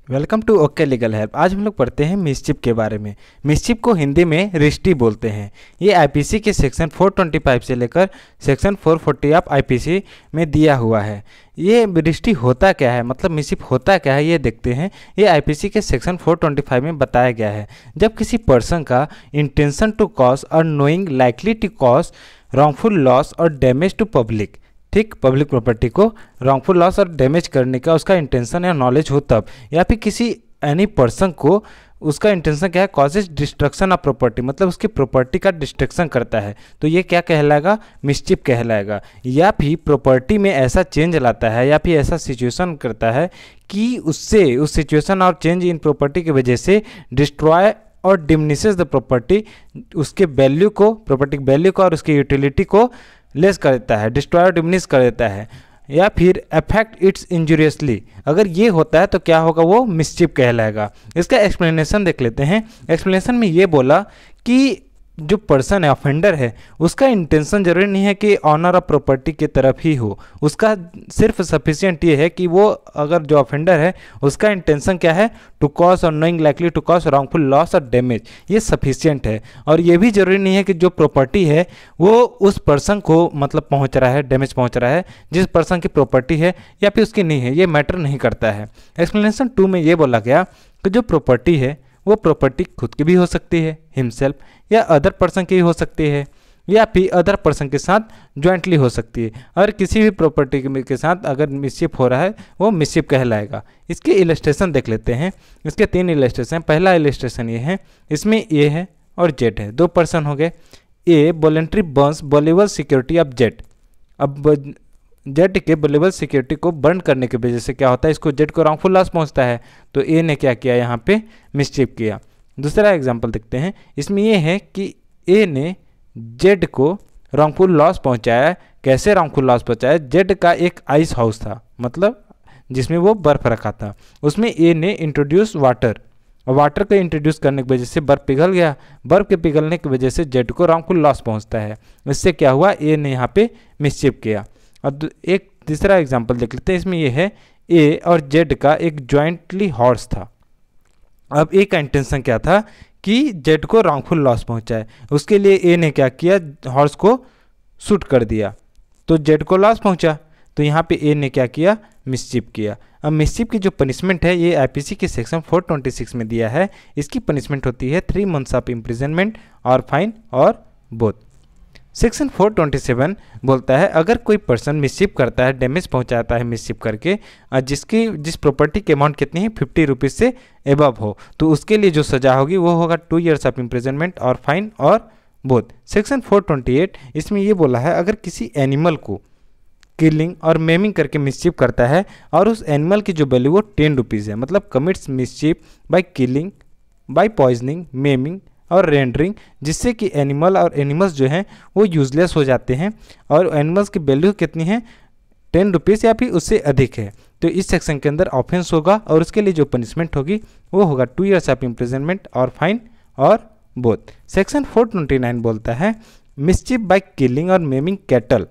Welcome to OK Legal Help. आज हम लोग पढ़ते हैं मिसचिप के बारे में। मिसचिप को हिंदी में रिश्ती बोलते हैं। ये आईपीसी के सेक्शन 425 से लेकर सेक्शन 440 ऑफ आईपीसी में दिया हुआ है। ये रिश्ती होता क्या है, मतलब मिसचिप होता क्या है, ये देखते हैं। ये आईपीसी के सेक्शन 425 में बताया गया है। जब किसी पर्सन का इंटेंशन टू कॉज और knowing likely to cause wrongful loss और डैमेज टू पब्लिक, ठीक, पब्लिक प्रॉपर्टी को रॉन्गफुल लॉस और डैमेज करने का उसका इंटेंशन या नॉलेज हो तब, या फिर किसी एनी पर्सन को उसका इंटेंशन क्या है, कॉजेज डिस्ट्रक्शन ऑफ प्रॉपर्टी, मतलब उसकी प्रॉपर्टी का डिस्ट्रक्शन करता है, तो ये क्या कहलाएगा, मिसचिप कहलाएगा। या फिर प्रॉपर्टी में ऐसा चेंज लाता है या फिर ऐसा सिचुएशन करता है कि उससे उस सिचुएशन और चेंज इन प्रॉपर्टी की वजह से डिस्ट्रॉय और डिमिनिशेस द प्रॉपर्टी, उसके वैल्यू को, प्रॉपर्टी वैल्यू को और उसकी यूटिलिटी को लेस कर देता है, डिस्ट्रॉय और डिमिनिश कर देता है, या फिर अफेक्ट इट्स इंजूरियसली। अगर ये होता है तो क्या होगा, वो मिसचिप कहलाएगा। इसका एक्सप्लेनेशन देख लेते हैं। एक्सप्लेनेशन में ये बोला कि जो पर्सन है, ऑफेंडर है, उसका इंटेंशन जरूरी नहीं है कि ऑनर ऑफ प्रॉपर्टी की तरफ ही हो। उसका सिर्फ सफिशिएंट ये है कि वो, अगर जो ऑफेंडर है उसका इंटेंशन क्या है, टू कॉज और knowing likely to cause wrongful loss और डैमेज, ये सफिशिएंट है। और ये भी जरूरी नहीं है कि जो प्रॉपर्टी है वो उस पर्सन को मतलब पहुंच रहा है, डैमेज पहुंच रहा है, जिस पर्सन की प्रॉपर्टी है या फिर उसकी नहीं है, ये मैटर नहीं करता है। एक्सप्लेनेशन 2 में ये बोला गया कि जो प्रॉपर्टी है वो प्रॉपर्टी खुद की भी हो सकती है, हिमसेल्फ, या अदर पर्सन की भी हो सकती है, या फिर अदर पर्सन के साथ ज्वाइंटली हो सकती है। और किसी भी प्रॉपर्टी के साथ अगर मिसचिप हो रहा है वो मिसचिप कहलाएगा। इसके इलस्ट्रेशन देख लेते हैं। इसके 3 इलस्ट्रेशन। पहला इलस्ट्रेशन ये है, इसमें ए है और जेड है, 2 पर्सन हो गए। A voluntary burns valuable security of Z. अब जेड के वैल्यूएबल सिक्योरिटी को बर्न करने की वजह से क्या होता है, इसको जेड को रॉन्गफुल लॉस पहुंचता है, तो ए ने क्या किया, यहाँ पे मिसचिप किया। दूसरा एग्जांपल देखते हैं। इसमें ये है कि ए ने जेड को रॉन्गफुल लॉस पहुंचाया। कैसे रॉन्गफुल लॉस पहुंचाया, जेड का एक आइस हाउस था, मतलब जिसमें वो बर्फ रखा था, उसमें ए ने इंट्रोड्यूस वाटर, और वाटर को इंट्रोड्यूस करने की वजह से बर्फ पिघल गया। बर्फ के पिघलने की वजह से जेड को रॉन्गफुल लॉस पहुंचता है। इससे क्या हुआ, ए ने यहाँ पे मिसचिप किया। और एक तीसरा एग्जांपल देख लेते हैं। इसमें यह है ए और जेड का एक जॉइंटली हॉर्स था। अब ए का इंटेंशन क्या था कि जेड को रॉन्गफुल लॉस पहुंचाए, उसके लिए ए ने क्या किया, हॉर्स को शूट कर दिया, तो जेड को लॉस पहुंचा, तो यहाँ पे ए ने क्या किया, मिसचिप किया। अब मिसचिप की जो पनिशमेंट है ये आईपीसी के सेक्शन 426 में दिया है। इसकी पनिशमेंट होती है 3 मंथ्स ऑफ इम्प्रिजनमेंट और फाइन और बोथ। सेक्शन 427 बोलता है, अगर कोई पर्सन मिसचिप करता है, डैमेज पहुंचाता है मिसचिप करके, जिस प्रॉपर्टी की अमाउंट कितनी है, 50 रुपीज़ से एबव हो, तो उसके लिए जो सज़ा होगी वो होगा 2 ईयर्स ऑफ इम्प्रिजनमेंट और फाइन और बोथ। सेक्शन 428 इसमें ये बोला है, अगर किसी एनिमल को किलिंग और मेमिंग करके मिसचिप करता है और उस एनिमल की जो वैल्यू वो 10 रुपीज़ है, मतलब commits mischief by killing, by poisoning, maiming और रेंडरिंग, जिससे कि एनिमल और एनिमल्स जो हैं वो यूजलेस हो जाते हैं, और एनिमल्स की वैल्यू कितनी है, 10 रुपीज़ या फिर उससे अधिक है, तो इस सेक्शन के अंदर ऑफेंस होगा, और उसके लिए जो पनिशमेंट होगी वो होगा 2 ईयर्स ऑफ इम्प्रिजनमेंट और फाइन और बोथ। सेक्शन 429 बोलता है, मिसचिप बाय किलिंग और मेमिंग कैटल,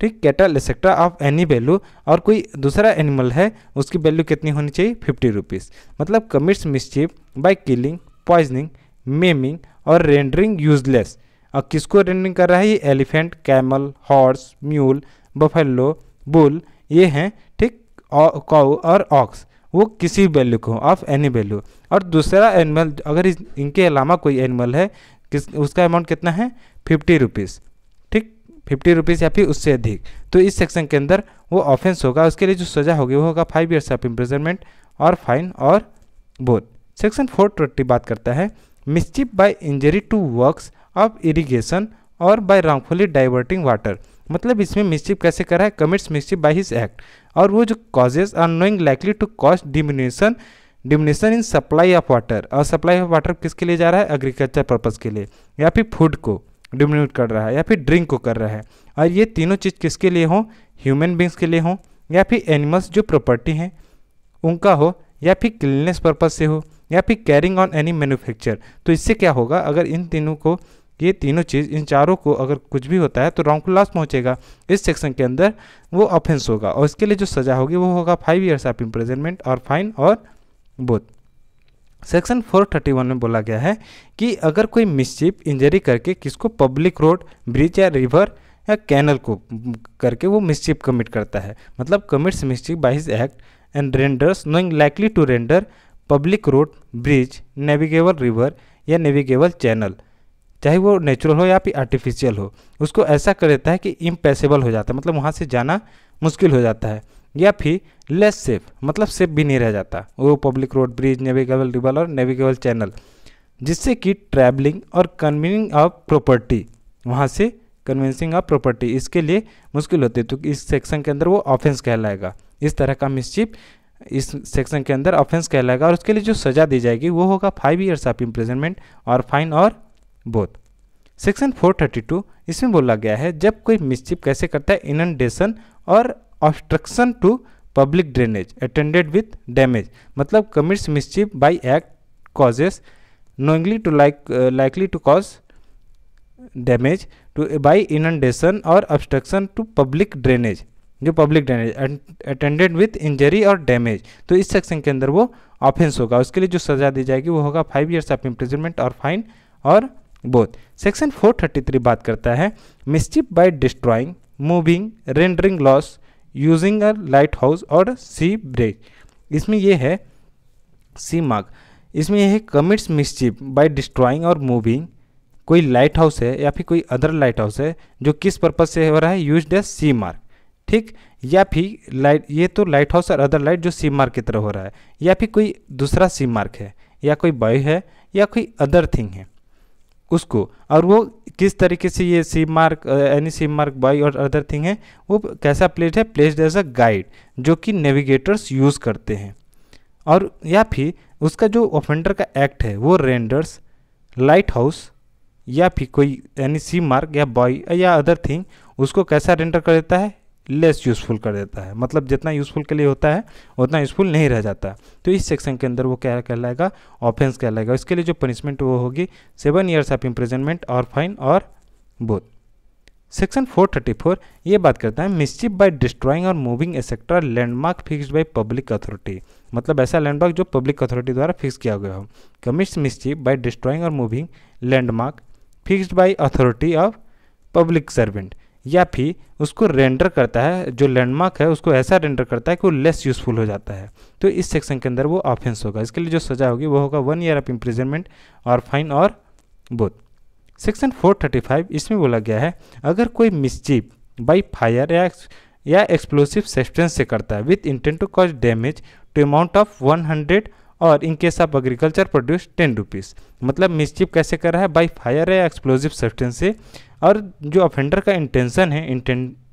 ठीक, cattle etcetera of any value, और कोई दूसरा एनिमल है उसकी वैल्यू कितनी होनी चाहिए, 50 रुपीज़, मतलब commits mischief by killing, poisoning, maiming और रेंडरिंग यूजलेस। और किसको रेंडरिंग कर रहा है, ये elephant, camel, horse, mule, buffalo, bull, ये हैं, ठीक, काऊ और ऑक्स, वो किसी वैल्यू को, ऑफ एनी वैल्यू। और दूसरा एनिमल, अगर इनके अलावा कोई एनिमल है, उसका अमाउंट कितना है, 50 रुपीज़, ठीक, 50 रुपीज़ या फिर उससे अधिक, तो इस सेक्शन के अंदर वो ऑफेंस होगा। उसके लिए जो सज़ा होगी वो होगा 5 ईयर्स ऑफ इम्प्रिजनमेंट और फाइन और बोथ। सेक्शन 420 बात करता है, mischief by injury to works of irrigation और बाय रॉन्गफुली डाइवर्टिंग वाटर, मतलब इसमें मिसचिप कैसे करा है, commits mischief by his act, और वो जो causes are knowing likely to cause diminution in supply of water, और सप्लाई ऑफ वाटर किसके लिए जा रहा है, एग्रीकल्चर पर्पज़ के लिए, या फिर फूड को डिमिन्यूट कर रहा है, या फिर ड्रिंक को कर रहा है, और ये तीनों चीज़ किसके लिए हो, ह्यूमन बींग्स के लिए हो, या फिर एनिमल्स जो प्रॉपर्टी हैं उनका हो, या फिर क्लीननेस पर्पज से हो, या फिर कैरिंग ऑन एनी मैन्युफैक्चर। तो इससे क्या होगा, अगर इन तीनों को, ये तीनों चीज़, इन चारों को अगर कुछ भी होता है तो रॉन्गफुल लॉस पहुंचेगा, इस सेक्शन के अंदर वो ऑफेंस होगा, और इसके लिए जो सज़ा होगी वो होगा 5 ईयर्स ऑफ इम्प्रिजनमेंट और फाइन और बोथ। सेक्शन 431 में बोला गया है कि अगर कोई मिसचिप इंजरी करके किसको पब्लिक रोड, ब्रिज या रिवर या कैनल को करके वो मिसचिप कमिट करता है, मतलब commits mischief by his act and renders knowing likely to render public road, bridge, navigable river या नेविगेबल चैनल, चाहे वो नेचुरल हो या फिर आर्टिफिशियल हो, उसको ऐसा कर देता है कि इम्पैसेबल हो जाता है, मतलब वहाँ से जाना मुश्किल हो जाता है, या फिर लेस सेफ, मतलब सेफ भी नहीं रह जाता वो public road, bridge, navigable river और नेविगेबल चैनल, जिससे कि ट्रैवलिंग और कन्वीनिंग ऑफ प्रॉपर्टी, वहाँ से कन्विंसिंग ऑफ प्रॉपर्टी इसके लिए मुश्किल होती है, तो इस सेक्शन के अंदर वो ऑफेंस कहलाएगा। इस तरह का मिसचिप इस सेक्शन के अंदर ऑफेंस कहलाएगा, और उसके लिए जो सज़ा दी जाएगी वो होगा 5 years ऑफ इम्प्रिजनमेंट और फाइन और बोथ। सेक्शन 432 इसमें बोला गया है जब कोई मिसचिप कैसे करता है इनंडेशन और obstruction to public drainage attended with damage, मतलब commits mischief by act causes knowingly to likely to cause damage to by inundation और ऑब्स्ट्रक्शन टू पब्लिक ड्रेनेज, जो public drainage attended with injury और damage, तो इस section के अंदर वो offence होगा। उसके लिए जो सजा दी जाएगी वो होगा 5 years ऑफ इम्प्रिजनमेंट और फाइन और बोथ। सेक्शन 433 बात करता है mischief by destroying, moving, rendering loss, using a lighthouse और सी ब्रेक। इसमें ये है सी मार्क, इसमें यह है कमिट्स मिसचिप बाय डिस्ट्रॉइंग और मूविंग, कोई लाइट हाउस है या फिर कोई अदर लाइट हाउस है जो किस पर्पज से हो रहा है, यूज्ड एज सी मार्क, ठीक, या फिर लाइट, ये तो लाइट हाउस और अदर लाइट जो सी मार्क की तरह हो रहा है, या फिर कोई दूसरा सी मार्क है या कोई बॉय है या कोई अदर थिंग है उसको, और वो किस तरीके से ये sea mark, any sea mark, buoy और अदर थिंग है, वो कैसा प्लेस्ड है, प्लेस्ड एज अ गाइड जो कि नेविगेटर्स यूज़ करते हैं, और या फिर उसका जो ऑफेंडर का एक्ट है वो रेंडर्स लाइट हाउस या फिर कोई यानी सी मार्क या बॉय या अदर थिंग उसको कैसा रेंडर कर देता है, लेस यूज़फुल कर देता है, मतलब जितना यूज़फुल के लिए होता है उतना यूज़फुल नहीं रह जाता, तो इस सेक्शन के अंदर वो क्या कहलाएगा, ऑफेंस कहलाएगा। इसके लिए जो पनिशमेंट वो होगी 7 years ऑफ इम्प्रिजनमेंट और फाइन और बोथ। सेक्शन 434 ये बात करता है मिसचिप बाय डिस्ट्रॉइंग और moving etcetera landmark fixed by public authority, मतलब ऐसा लैंडमार्क जो पब्लिक अथॉरिटी द्वारा फिक्स किया गया हो। कमिट्स मिसचिप बाय डिस्ट्रॉइंग और moving landmark fixed by authority of public servant, या फिर उसको रेंडर करता है, जो लैंडमार्क है उसको ऐसा रेंडर करता है कि वो लेस यूज़फुल हो जाता है, तो इस सेक्शन के अंदर वो ऑफेंस होगा। इसके लिए जो सजा होगी वो होगा 1 year ऑफ इम्प्रिजनमेंट और फाइन और बोथ। सेक्शन 435 इसमें बोला गया है अगर कोई मिसचिप बाय फायर या एक्सप्लोसिव सब्सटेंस से करता है with intent to cause damage to amount of 100 और in case of agriculture produce 10 rupees, मतलब मिसचिप कैसे कर रहा है, बाय फायर या एक्सप्लोसिव सब्सटेंस से, और जो ऑफेंडर का इंटेंशन है,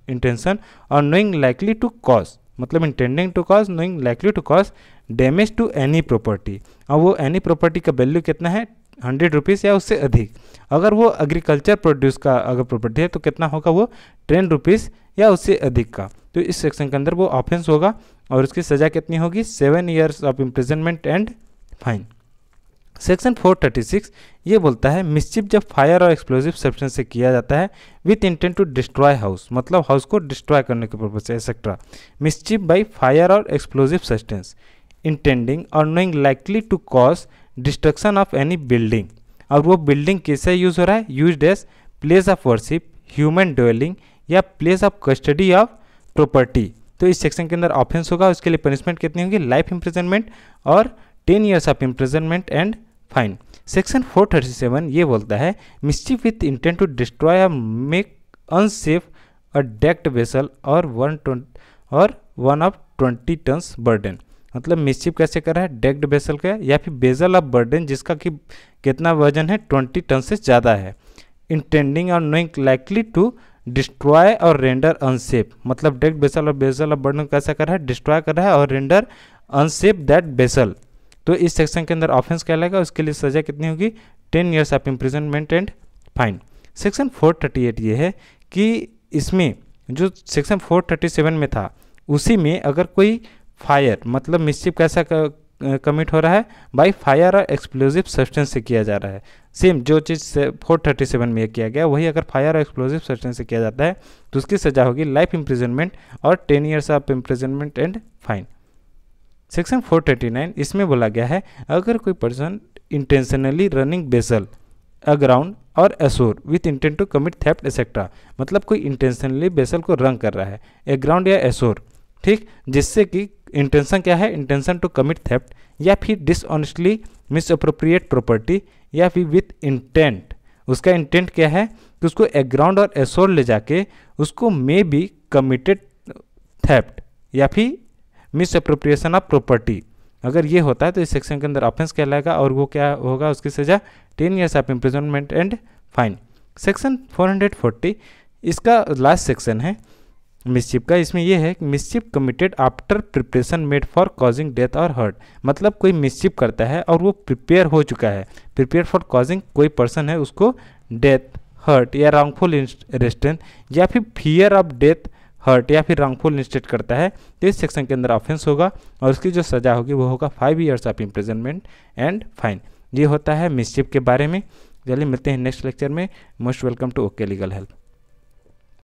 इंटेंशन और नोइंग लाइकली टू कॉज, मतलब intending to cause, knowing likely to cause damage to any property, और वो एनी प्रॉपर्टी का वैल्यू कितना है 100 रुपीज़ या उससे अधिक। अगर वो एग्रीकल्चर प्रोड्यूस का अगर प्रॉपर्टी है तो कितना होगा, वो 10 रुपीज़ या उससे अधिक का, तो इस सेक्शन के अंदर वो ऑफेंस होगा और उसकी सज़ा कितनी होगी 7 years of imprisonment and fine. Section 436 ये बोलता है मिसचिप जब फायर और एक्सप्लोसिव सब्सटेंस से किया जाता है with intent to destroy house, मतलब हाउस को डिस्ट्रॉय करने के पर्पज से एक्सेट्रा। मिसचिप बाय फायर और एक्सप्लोसिव सब्सटेंस इंटेंडिंग और knowing likely to cause destruction of any building, और वो बिल्डिंग कैसे यूज़ हो रहा है, used as place of worship, human dwelling या place of custody of property, तो इस सेक्शन के अंदर ऑफेंस होगा। उसके लिए पनिशमेंट कितनी होगी, लाइफ इम्प्रिजनमेंट और 10 years of imprisonment and fine. Section 437 ये बोलता है mischief with intent to destroy make unsafe a decked vessel और 1 of 20 tons बर्डन, मतलब मिसचिप कैसे कर रहा है, डेक्ड वेसल का या फिर बेजल ऑफ बर्डन जिसका कि कितना वजन है 20 टन से ज़्यादा है। इंटेंडिंग और नोइंग लाइकली टू डिस्ट्रॉय और रेंडर अनसेफ, मतलब डेक्ड वेसल और बेजल ऑफ बर्डन कैसा कर रहा है, डिस्ट्रॉय कर रहा है और रेंडर अनसेफ दैट वेसल, तो इस सेक्शन के अंदर ऑफेंस कहलाएगा। उसके लिए सजा कितनी होगी 10 years of imprisonment and fine. Section 438 ये है कि इसमें जो सेक्शन 437 में था उसी में अगर कोई फायर, मतलब मिसचिप कैसा कमिट हो रहा है, बाय फायर और एक्सप्लोसिव सब्सटेंस से किया जा रहा है, सेम जो चीज़ 437 में किया गया वही अगर फायर और एक्सप्लोसिव सब्सटेंस से किया जाता है तो उसकी सजा होगी लाइफ इम्प्रिजनमेंट और 10 years of imprisonment and fine. Section 439 इसमें बोला गया है अगर कोई person intentionally running vessel aground और ashore with intent to commit theft etcetera, मतलब कोई इंटेंशनली वेसल को रन कर रहा है एग्राउंड या एशोर, ठीक, जिससे कि इंटेंशन क्या है, इंटेंशन टू कमिट थेफ्ट या फिर डिसऑनेस्टली मिसअप्रोप्रिएट प्रॉपर्टी या फिर विथ इंटेंट, उसका इंटेंट क्या है कि उसको एग्राउंड और एशोर ले जाके उसको मे बी कमिटेड थेफ्ट या फिर मिसअप्रोप्रिएशन ऑफ प्रॉपर्टी, अगर ये होता है तो इस सेक्शन के अंदर ऑफेंस कहलाएगा और वो क्या होगा, उसकी सजा 10 years of imprisonment and fine. Section 440 इसका लास्ट सेक्शन है मिसचिप का। इसमें यह है कि मिसचिप committed after preparation made for causing death और हर्ट, मतलब कोई मिसचिप करता है और वो प्रिपेयर हो चुका है, प्रिपेयर फॉर कॉजिंग, कोई पर्सन है उसको डेथ, हर्ट या रॉन्गफुल अरेस्टेंस या फिर फियर ऑफ डेथ, हर्ट या फिर रॉन्गफुल इंस्टेट करता है तो इस सेक्शन के अंदर ऑफेंस होगा और उसकी जो सज़ा होगी वो होगा 5 years of imprisonment and fine. ये होता है मिसचिप के बारे में। चलिए मिलते हैं नेक्स्ट लेक्चर में। Most welcome to OK Legal help.